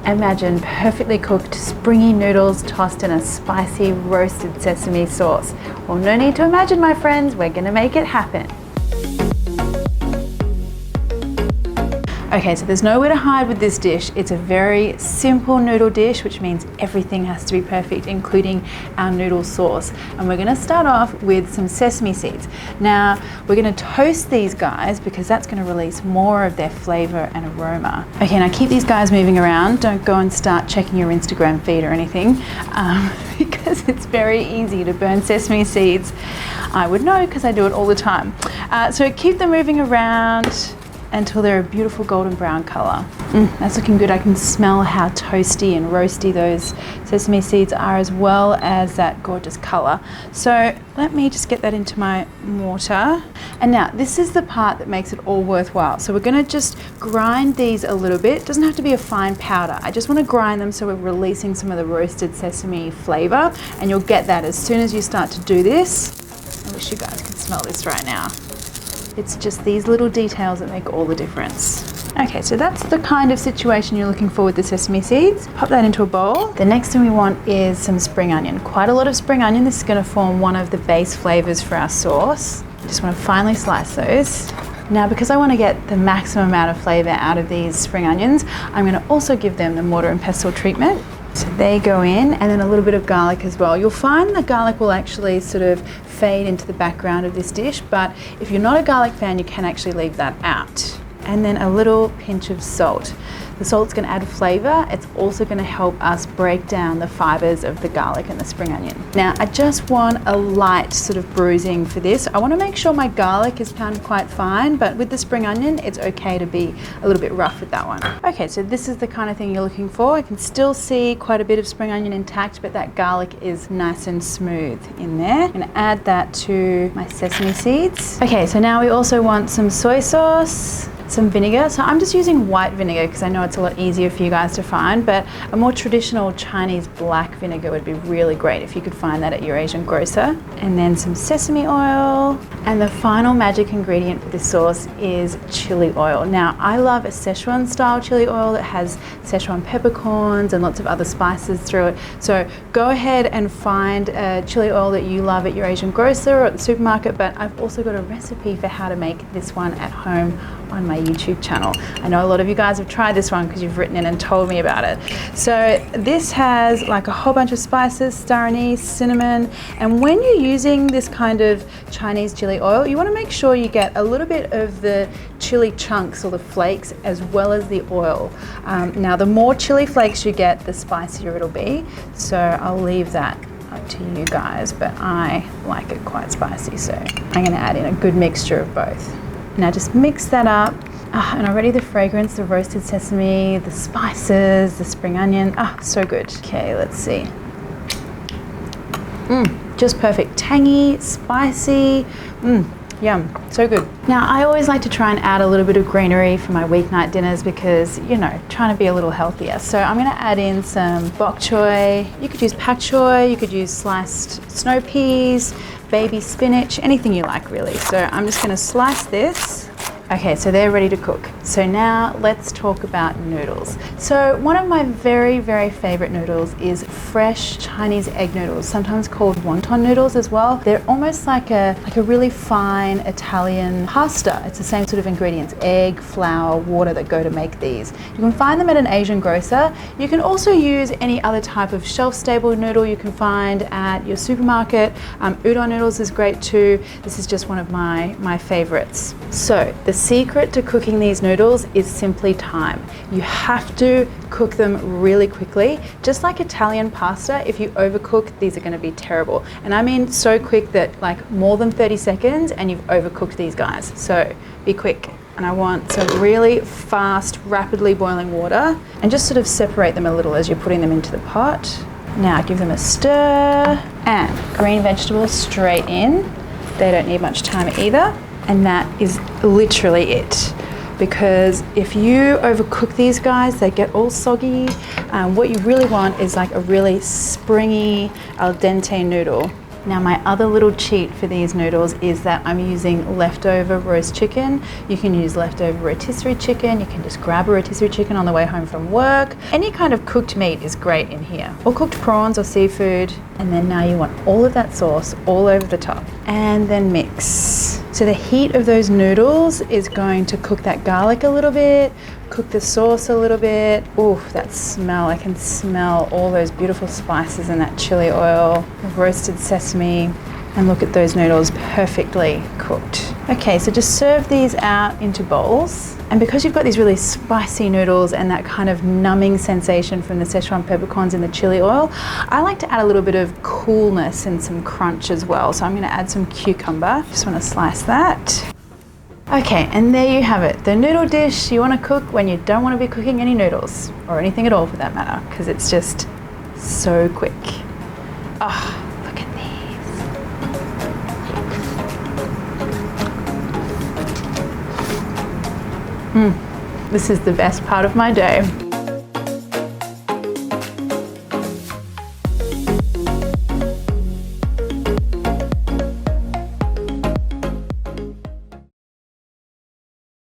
Imagine perfectly cooked, springy noodles tossed in a spicy roasted sesame sauce. Well, no need to imagine, my friends, we're gonna make it happen. Okay, so there's nowhere to hide with this dish. It's a very simple noodle dish, which means everything has to be perfect, including our noodle sauce. And we're gonna start off with some sesame seeds. Now, we're gonna toast these guys because that's gonna release more of their flavor and aroma. Okay, now keep these guys moving around. Don't go and start checking your Instagram feed or anything, because it's very easy to burn sesame seeds. I would know because I do it all the time. So keep them moving around until they're a beautiful golden brown color. That's looking good. I can smell how toasty and roasty those sesame seeds are, as well as that gorgeous color. So let me just get that into my mortar. And now this is the part that makes it all worthwhile. So we're gonna just grind these a little bit. It doesn't have to be a fine powder. I just wanna grind them so we're releasing some of the roasted sesame flavor, and you'll get that as soon as you start to do this. I wish you guys could smell this right now. It's just these little details that make all the difference. Okay, so that's the kind of situation you're looking for with the sesame seeds. Pop that into a bowl. The next thing we want is some spring onion. Quite a lot of spring onion. This is gonna form one of the base flavors for our sauce. Just wanna finely slice those. Now, because I wanna get the maximum amount of flavor out of these spring onions, I'm gonna also give them the mortar and pestle treatment. So they go in, and then a little bit of garlic as well. You'll find the garlic will actually sort of fade into the background of this dish, but if you're not a garlic fan, you can actually leave that out. And then a little pinch of salt. The salt's gonna add flavor. It's also gonna help us break down the fibers of the garlic and the spring onion. Now, I just want a light sort of bruising for this. I wanna make sure my garlic is pounded quite fine, but with the spring onion, it's okay to be a little bit rough with that one. Okay, so this is the kind of thing you're looking for. I can still see quite a bit of spring onion intact, but that garlic is nice and smooth in there. I'm gonna add that to my sesame seeds. Okay, so now we also want some soy sauce, some vinegar. So I'm just using white vinegar because I know it's a lot easier for you guys to find, but a more traditional Chinese black vinegar would be really great if you could find that at your Asian grocer. And then some sesame oil. And the final magic ingredient for this sauce is chili oil. Now, I love a Sichuan style chili oil that has Sichuan peppercorns and lots of other spices through it. So go ahead and find a chili oil that you love at your Asian grocer or at the supermarket, but I've also got a recipe for how to make this one at home on my YouTube channel. I know a lot of you guys have tried this one because you've written in and told me about it. So this has like a whole bunch of spices, star anise, cinnamon, and when you're using this kind of Chinese chili oil, you want to make sure you get a little bit of the chili chunks or the flakes as well as the oil. Now the more chili flakes you get, the spicier it'll be, so I'll leave that up to you guys, but I like it quite spicy, so I'm going to add in a good mixture of both. Now just mix that up, and already the fragrance, the roasted sesame, the spices, the spring onion, so good. Okay, let's see. Just perfect, tangy, spicy, yum, so good. Now I always like to try and add a little bit of greenery for my weeknight dinners because, you know, trying to be a little healthier. So I'm gonna add in some bok choy. You could use pak choy, you could use sliced snow peas, baby spinach, anything you like really. So I'm just gonna slice this. Okay, so they're ready to cook. So now let's talk about noodles. So one of my very, very favorite noodles is fresh Chinese egg noodles, sometimes called wonton noodles as well. They're almost like a really fine Italian pasta. It's the same sort of ingredients, egg, flour, water that go to make these. You can find them at an Asian grocer. You can also use any other type of shelf-stable noodle you can find at your supermarket. Udon noodles is great too. This is just one of my favorites. So the secret to cooking these noodles is simply time. You have to cook them really quickly. Just like Italian pasta, if you overcook, these are going to be terrible. And I mean so quick that like more than 30 seconds and you've overcooked these guys. So be quick. And I want some really fast, rapidly boiling water, and just sort of separate them a little as you're putting them into the pot. Now give them a stir, and green vegetables straight in. They don't need much time either. And that is literally it. Because if you overcook these guys, they get all soggy. What you really want is like a really springy al dente noodle. Now my other little cheat for these noodles is that I'm using leftover roast chicken. You can use leftover rotisserie chicken, you can just grab a rotisserie chicken on the way home from work. Any kind of cooked meat is great in here, or cooked prawns or seafood. And then now you want all of that sauce all over the top, and then mix. So the heat of those noodles is going to cook that garlic a little bit, cook the sauce a little bit. Ooh, that smell, I can smell all those beautiful spices and that chili oil, roasted sesame, and look at those noodles perfectly cooked. Okay, so just serve these out into bowls. And because you've got these really spicy noodles and that kind of numbing sensation from the Sichuan peppercorns and the chili oil, I like to add a little bit of coolness and some crunch as well. So I'm gonna add some cucumber. Just wanna slice that. Okay, and there you have it. The noodle dish you wanna cook when you don't wanna be cooking any noodles, or anything at all for that matter, because it's just so quick. Oh, look at these. This is the best part of my day.